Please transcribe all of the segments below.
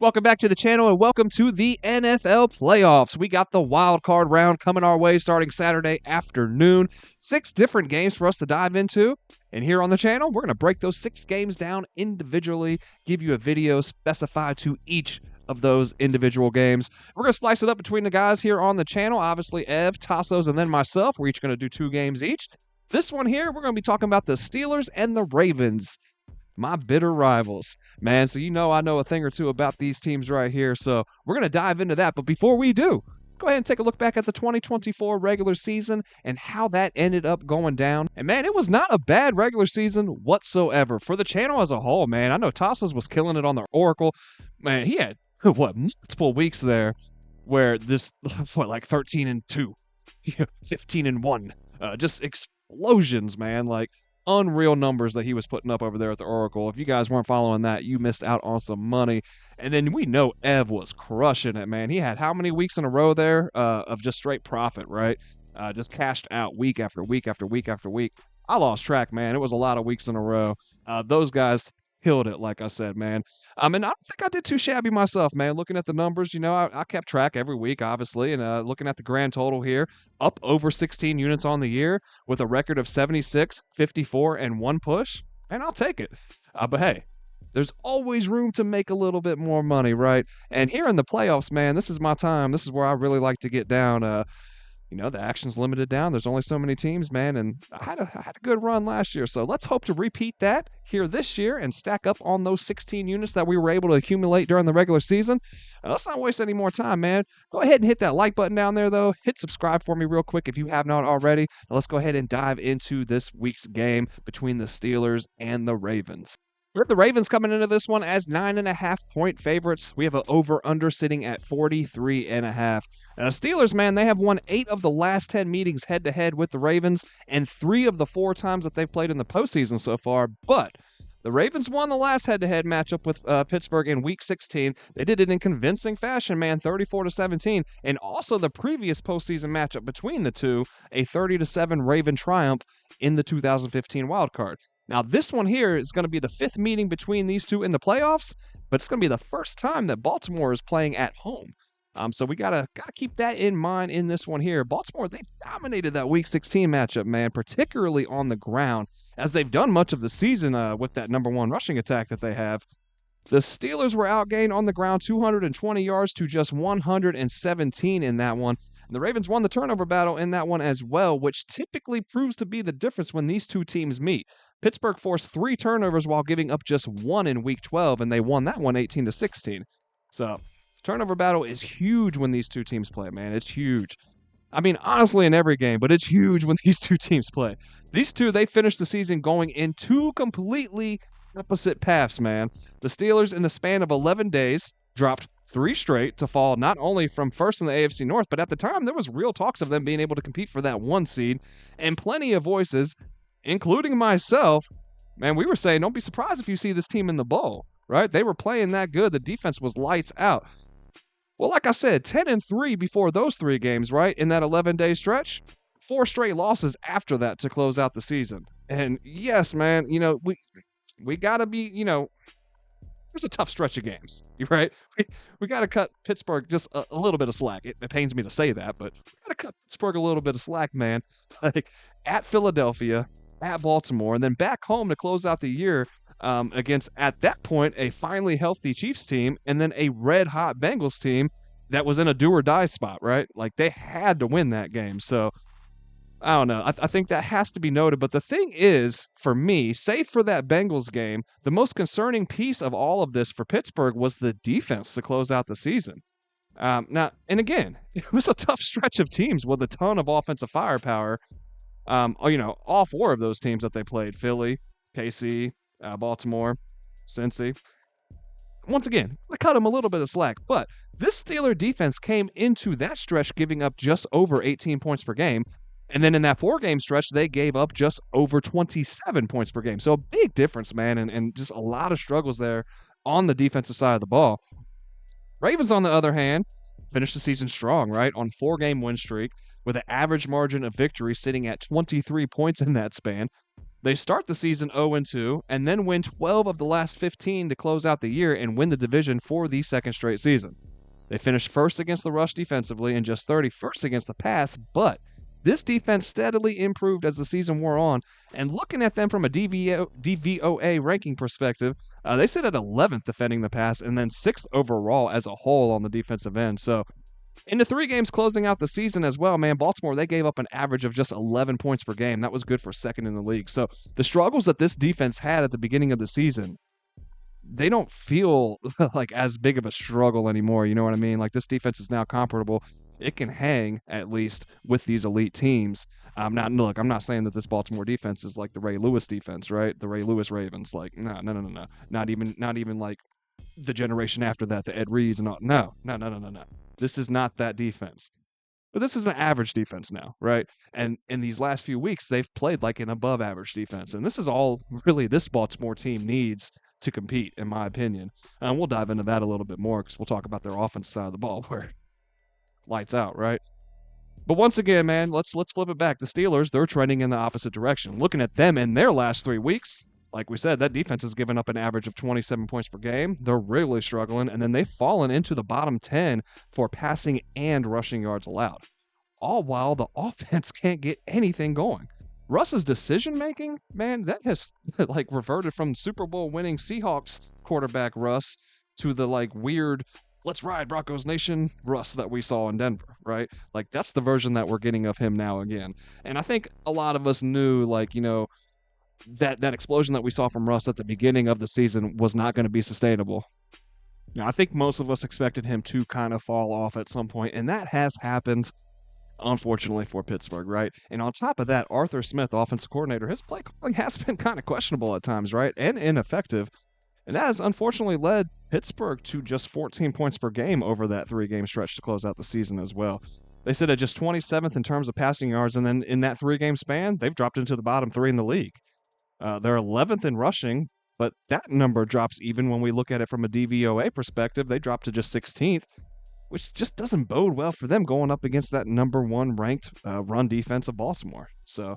Welcome back to the channel and welcome to the NFL playoffs. We got the wild card round coming our way starting Saturday afternoon. 6 different games for us to dive into. And here on the channel, we're going to break those 6 games down individually, give you a video specified to each of those individual games. We're going to splice it up between the guys here on the channel. Obviously, Ev, Tassos, and then myself. We're each going to do 2 games each. This one here, we're going to be talking about the Steelers and the Ravens. My bitter rivals, man. So I know a thing or two about these teams right here. So we're going to dive into that. But before we do, go ahead and take a look back at the 2024 regular season and how that ended up going down. And man, it was not a bad regular season whatsoever for the channel as a whole, man. I know Tassos was killing it on the Oracle. Man, he had, multiple weeks there where like 13-2, 15-1, just explosions, man. Like, unreal numbers that he was putting up over there at the Oracle. If you guys weren't following that, you missed out on some money. And then we know Ev was crushing it, man. He had how many weeks in a row there of just straight profit, right? Just cashed out week after week after week after week. I lost track, man. It was a lot of weeks in a row. Those guys killed it, like I said, man. And I don't think I did too shabby myself, man. Looking at the numbers, I kept track every week, obviously, and looking at the grand total here, up over 16 units on the year with a record of 76, 54, and 1 push, and I'll take it. But hey, there's always room to make a little bit more money, right? And here in the playoffs, man, this is my time. This is where I really like to get down. The action's limited down. There's only so many teams, man, and I had a good run last year. So let's hope to repeat that here this year and stack up on those 16 units that we were able to accumulate during the regular season. Let's not waste any more time, man. Go ahead and hit that like button down there, though. Hit subscribe for me real quick if you have not already. Now let's go ahead and dive into this week's game between the Steelers and the Ravens. We have the Ravens coming into this one as 9.5-point favorites. We have an over-under sitting at 43.5. Steelers, man, they have won 8 of the last 10 meetings head-to-head with the Ravens and 3 of the 4 times that they've played in the postseason so far. But the Ravens won the last head-to-head matchup with Pittsburgh in Week 16. They did it in convincing fashion, man, 34-17. And also the previous postseason matchup between the two, a 30-7 Raven triumph in the 2015 wildcard. Now, this one here is going to be the 5th meeting between these two in the playoffs, but it's going to be the first time that Baltimore is playing at home. So we gotta keep that in mind in this one here. Baltimore, they dominated that Week 16 matchup, man, particularly on the ground, as they've done much of the season with that number 1 rushing attack that they have. The Steelers were outgained on the ground 220 yards to just 117 in that one. And the Ravens won the turnover battle in that one as well, which typically proves to be the difference when these two teams meet. Pittsburgh forced 3 turnovers while giving up just 1 in Week 12, and they won that one 18-16. So, the turnover battle is huge when these two teams play, man. It's huge. I mean, honestly, in every game, but it's huge when these two teams play. These two, they finished the season going in 2 completely opposite paths, man. The Steelers, in the span of 11 days, dropped 3 straight to fall not only from first in the AFC North, but at the time, there was real talks of them being able to compete for that 1 seed, and plenty of voices, including myself, man, we were saying, don't be surprised if you see this team in the bowl, right? They were playing that good. The defense was lights out. Well, like I said, 10-3 before those 3 games, right, in that 11-day stretch. 4 straight losses after that to close out the season. And yes, man, we got to be, there's a tough stretch of games, right? We got to cut Pittsburgh just a little bit of slack. It pains me to say that, but we got to cut Pittsburgh a little bit of slack, man. Like, at Philadelphia, at Baltimore, and then back home to close out the year against, at that point, a finally healthy Chiefs team, and then a red-hot Bengals team that was in a do-or-die spot, right? Like, they had to win that game. So, I don't know. I think that has to be noted. But the thing is, for me, save for that Bengals game, the most concerning piece of all of this for Pittsburgh was the defense to close out the season. Now, and again, it was a tough stretch of teams with a ton of offensive firepower. All 4 of those teams that they played, Philly, KC, Baltimore, Cincy. Once again, they cut them a little bit of slack, but this Steeler defense came into that stretch giving up just over 18 points per game, and then in that 4-game stretch, they gave up just over 27 points per game. So a big difference, man, and just a lot of struggles there on the defensive side of the ball. Ravens, on the other hand, finished the season strong, right, on 4-game win streak with an average margin of victory sitting at 23 points in that span. They start the season 0-2 and then win 12 of the last 15 to close out the year and win the division for the second straight season. They finished first against the rush defensively and just 31st against the pass, but this defense steadily improved as the season wore on. And looking at them from a DVOA ranking perspective, they sit at 11th defending the pass and then 6th overall as a whole on the defensive end. So in the 3 games closing out the season as well, man, Baltimore, they gave up an average of just 11 points per game. That was good for second in the league. So the struggles that this defense had at the beginning of the season, they don't feel like as big of a struggle anymore. You know what I mean? Like, this defense is now comparable. It can hang, at least, with these elite teams. I'm not saying that this Baltimore defense is like the Ray Lewis defense, right? The Ray Lewis Ravens. Like, no. Not even like the generation after that, the Ed Reeds and all. No. This is not that defense. But this is an average defense now, right? And in these last few weeks, they've played like an above average defense. And this is all really this Baltimore team needs to compete, in my opinion. And we'll dive into that a little bit more because we'll talk about their offense side of the ball where lights out, right? But once again, man, let's flip it back. The Steelers, they're trending in the opposite direction. Looking at them in their last 3 weeks, like we said, that defense has given up an average of 27 points per game. They're really struggling, and then they've fallen into the bottom 10 for passing and rushing yards allowed, all while the offense can't get anything going. Russ's decision-making, man, that has like reverted from Super Bowl winning Seahawks quarterback Russ to the like weird let's ride Broncos Nation Russ that we saw in Denver, right? Like, that's the version that we're getting of him now again. And I think a lot of us knew, like, you know, that explosion that we saw from Russ at the beginning of the season was not going to be sustainable. Now, I think most of us expected him to kind of fall off at some point, and that has happened, unfortunately, for Pittsburgh, right? And on top of that, Arthur Smith, offensive coordinator, his play calling has been kind of questionable at times, right? And ineffective. And that has unfortunately led Pittsburgh to just 14 points per game over that 3-game stretch to close out the season as well. They sit at just 27th in terms of passing yards, and then in that 3-game span, they've dropped into the bottom 3 in the league. They're 11th in rushing, but that number drops even when we look at it from a DVOA perspective. They drop to just 16th, which just doesn't bode well for them going up against that number 1 ranked run defense of Baltimore. So,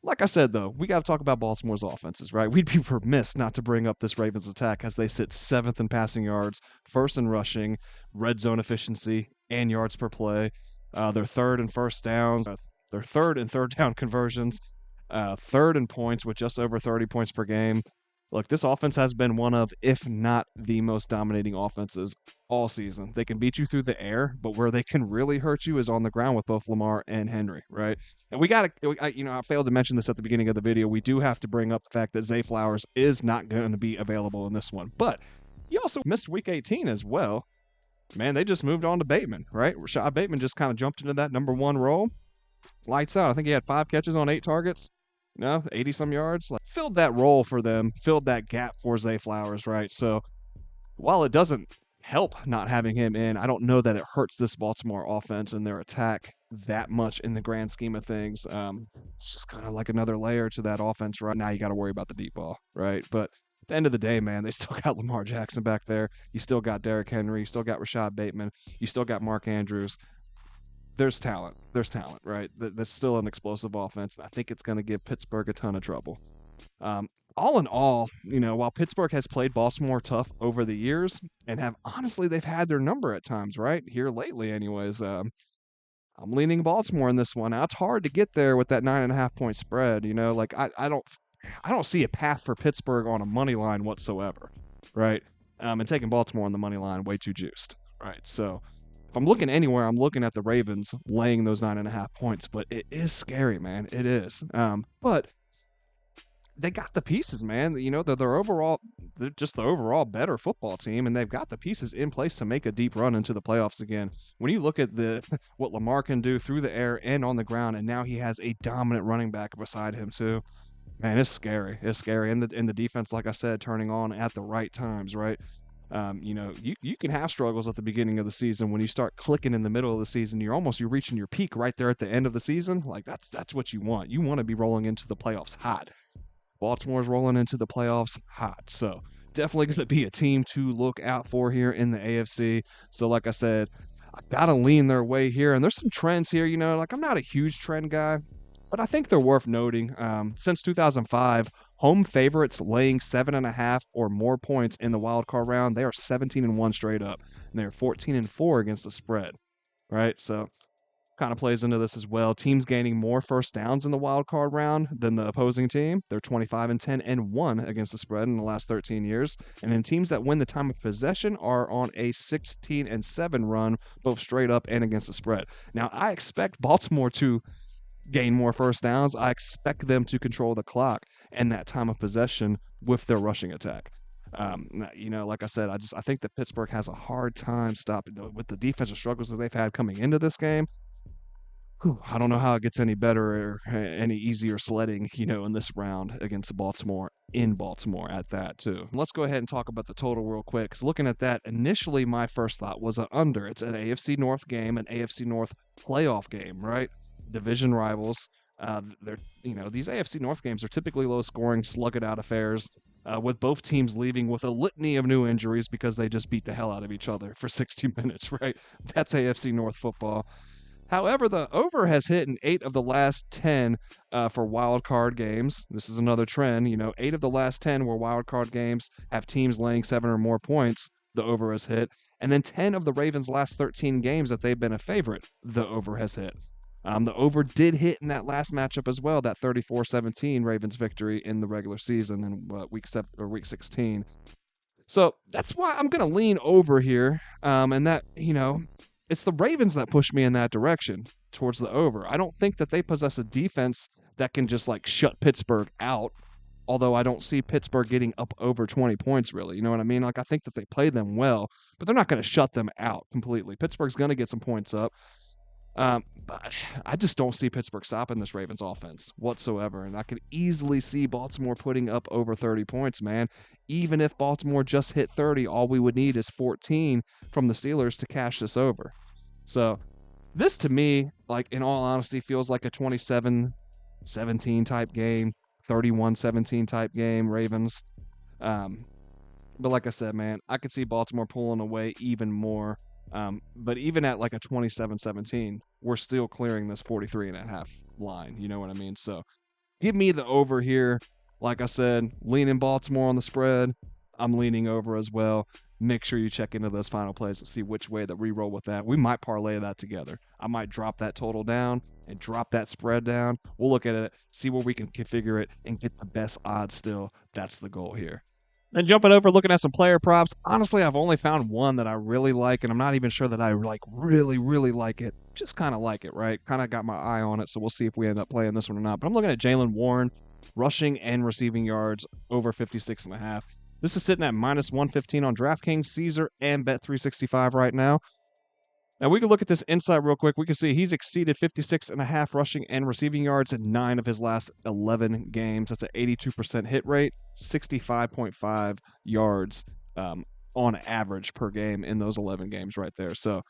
like I said, though, we got to talk about Baltimore's offenses, right? We'd be remiss not to bring up this Ravens attack as they sit 7th in passing yards, 1st in rushing, red zone efficiency, and yards per play. They're 3rd in first downs. They're 3rd in third down conversions. 3rd in points with just over 30 points per game. Look, this offense has been one of, if not the most dominating offenses all season. They can beat you through the air, but where they can really hurt you is on the ground with both Lamar and Henry, right? And we got to, I failed to mention this at the beginning of the video. We do have to bring up the fact that Zay Flowers is not going to be available in this one. But he also missed Week 18 as well. Man, they just moved on to Bateman, right? Rashad Bateman just kind of jumped into that number 1 role. Lights out. I think he had 5 catches on 8 targets. 80-some yards. Like, filled that role for them, filled that gap for Zay Flowers, right? So while it doesn't help not having him in, I don't know that it hurts this Baltimore offense and their attack that much in the grand scheme of things. It's just kind of like another layer to that offense, right? Now you got to worry about the deep ball, right? But at the end of the day, man, they still got Lamar Jackson back there. You still got Derrick Henry. You still got Rashad Bateman. You still got Mark Andrews. There's talent, right? That's still an explosive offense. I think it's going to give Pittsburgh a ton of trouble. All in all, while Pittsburgh has played Baltimore tough over the years and they've had their number at times, right? Here lately, anyways. I'm leaning Baltimore in this one. Now, it's hard to get there with that 9.5 point spread. Like I don't see a path for Pittsburgh on a money line whatsoever, right? And taking Baltimore on the money line way too juiced, right? So if I'm looking anywhere, I'm looking at the Ravens laying those 9.5 points, but it is scary, man. It is. But they got the pieces, man. They're just the overall better football team, and they've got the pieces in place to make a deep run into the playoffs again. When you look at what Lamar can do through the air and on the ground, and now he has a dominant running back beside him too. Man, it's scary. It's scary. And the defense, like I said, turning on at the right times, right? You can have struggles at the beginning of the season. When you start clicking in the middle of the season, you're reaching your peak right there at the end of the season. Like, that's what you want. You want to be rolling into the playoffs hot. Baltimore's rolling into the playoffs hot. So definitely going to be a team to look out for here in the AFC. So like I said, I got to lean their way here. And there's some trends here, like I'm not a huge trend guy. but I think they're worth noting. Since 2005, home favorites laying 7.5 or more points in the wild card round, they are 17-1 straight up, and they're 14-4 against the spread, right? So kind of plays into this as well. Teams gaining more first downs in the wild card round than the opposing team. They're 25-10-1 against the spread in the last 13 years. And then teams that win the time of possession are on a 16-7 run, both straight up and against the spread. Now, I expect Baltimore to gain more first downs. I expect them to control the clock and that time of possession with their rushing attack. Like I said, I think that Pittsburgh has a hard time stopping with the defensive struggles that they've had coming into this game. I don't know how it gets any better or any easier sledding, in this round against Baltimore in Baltimore at that too. Let's go ahead and talk about the total real quick. Because looking at that, initially my first thought was an under. It's an AFC North game, an AFC North playoff game, right? Division rivals. These AFC North games are typically low scoring, slug it out affairs. With both teams leaving with a litany of new injuries because they just beat the hell out of each other for 60 minutes, right? That's AFC North football. However, the over has hit in 8 of the last 10 for wild card games. This is another trend. 8 of the last 10 where wild card games have teams laying 7 or more points. The over has hit. And then 10 of the Ravens' last 13 games that they've been a favorite, the over has hit. The over did hit in that last matchup as well, that 34-17 Ravens victory in the regular season in week 16. So that's why I'm going to lean over here. And that, it's the Ravens that push me in that direction towards the over. I don't think that they possess a defense that can just shut Pittsburgh out. Although I don't see Pittsburgh getting up over 20 points, really. You know what I mean? I think that they play them well, but they're not going to shut them out completely. Pittsburgh's going to get some points up. But I just don't see Pittsburgh stopping this Ravens offense whatsoever. And I could easily see Baltimore putting up over 30 points, man. Even if Baltimore just hit 30, all we would need is 14 from the Steelers to cash this over. So this to me, in all honesty, feels like a 27-17 type game, 31-17 type game, Ravens. But like I said, man, I could see Baltimore pulling away even more. But even at a 27-17, we're still clearing this 43.5 line. You know what I mean? So give me the over here. Like I said, leaning Baltimore on the spread. I'm leaning over as well. Make sure you check into those final plays and see which way that we roll with that. We might parlay that together. I might drop that total down and drop that spread down. We'll look at it, see where we can configure it, and get the best odds still. That's the goal here. Then jumping over, looking at some player props. Honestly, I've only found one that I really like, and I'm not even sure that I really, really like it. Just kind of like it, right? Kind of got my eye on it, so we'll see if we end up playing this one or not. But I'm looking at Jaylen Warren, rushing and receiving yards over 56.5. This is sitting at minus 115 on DraftKings, Caesar, and Bet365 right now. Now, we can look at this insight real quick. We can see he's exceeded 56.5 rushing and receiving yards in 9 of his last 11 games. That's an 82% hit rate, 65.5 yards on average per game in those 11 games right there. So,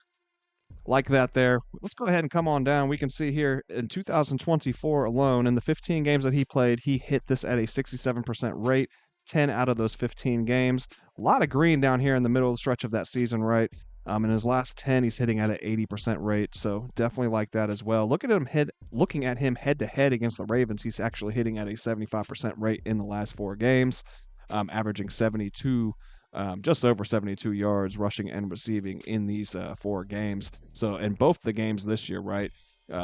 like that there. Let's go ahead and come on down. We can see here in 2024 alone, in the 15 games that he played, he hit this at a 67% rate, 10 out of those 15 games. A lot of green down here in the middle of the stretch of that season, right? In his last 10, he's hitting at an 80% rate, so definitely like that as well. Looking at him head-to-head against the Ravens, he's actually hitting at a 75% rate in the last 4 games, averaging 72, just over 72 yards rushing and receiving in these 4 games. So in both the games this year, right,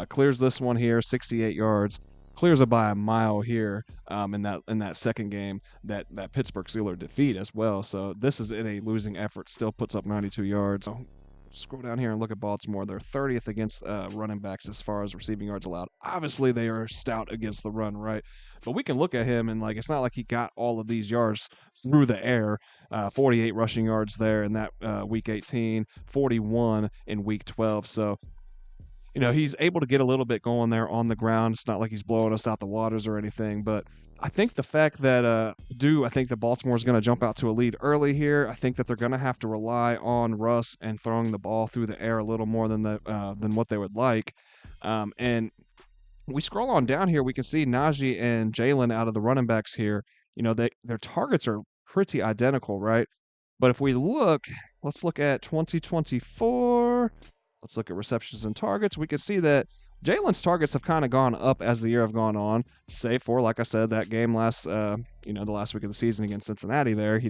clears this one here, 68 yards. Clears it by a mile here in that second game, that Pittsburgh Steelers defeat as well. So this is in a losing effort, still puts up 92 yards. So scroll down here and look at Baltimore. They're 30th against running backs as far as receiving yards allowed. Obviously, they are stout against the run, right? But we can look at him and it's not like he got all of these yards through the air. 48 rushing yards there in that week 18, 41 in week 12. So he's able to get a little bit going there on the ground. It's not like he's blowing us out the waters or anything, but I think the fact that I think that Baltimore is going to jump out to a lead early here. I think that they're going to have to rely on Russ and throwing the ball through the air a little more than what they would like. And we scroll on down here, we can see Najee and Jaylen out of the running backs here. Their targets are pretty identical, right? But if we let's look at 2024. Let's look at receptions and targets. We can see that Jalen's targets have kind of gone up as the year have gone on, save for, like I said, that game the last week of the season against Cincinnati there. He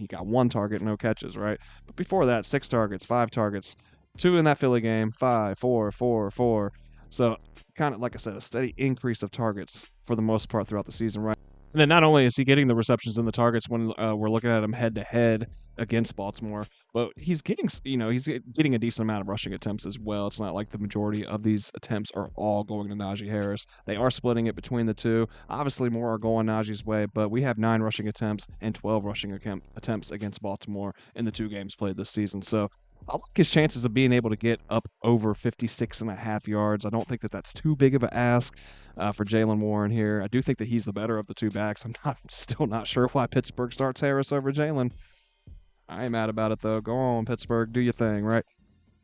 got 1 target, no catches, right? But before that, 6 targets, 5 targets, 2 in that Philly game, 5, 4, 4, 4. So kind of, like I said, a steady increase of targets for the most part throughout the season, right? And then not only is he getting the receptions and the targets when we're looking at him head to head against Baltimore, but he's getting a decent amount of rushing attempts as well. It's not like the majority of these attempts are all going to Najee Harris. They are splitting it between the two. Obviously, more are going Najee's way, but we have 9 rushing attempts and 12 rushing attempts against Baltimore in the 2 games played this season. So I like his chances of being able to get up over 56.5 yards. I don't think that that's too big of an ask for Jaylen Warren here. I do think that he's the better of the 2 backs. I'm still not sure why Pittsburgh starts Harris over Jaylen. I ain't mad about it, though. Go on, Pittsburgh. Do your thing, right?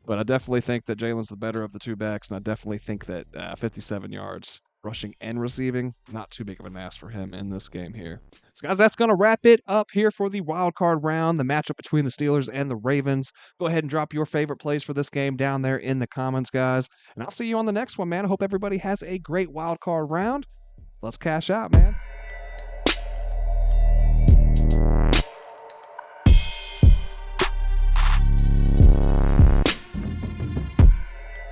But I definitely think that Jalen's the better of the 2 backs, and I definitely think that 57 yards rushing and receiving, not too big of an ask for him in this game here. So, guys, that's going to wrap it up here for the wild card round, the matchup between the Steelers and the Ravens. Go ahead and drop your favorite plays for this game down there in the comments, guys. And I'll see you on the next one, man. I hope everybody has a great wild card round. Let's cash out, man.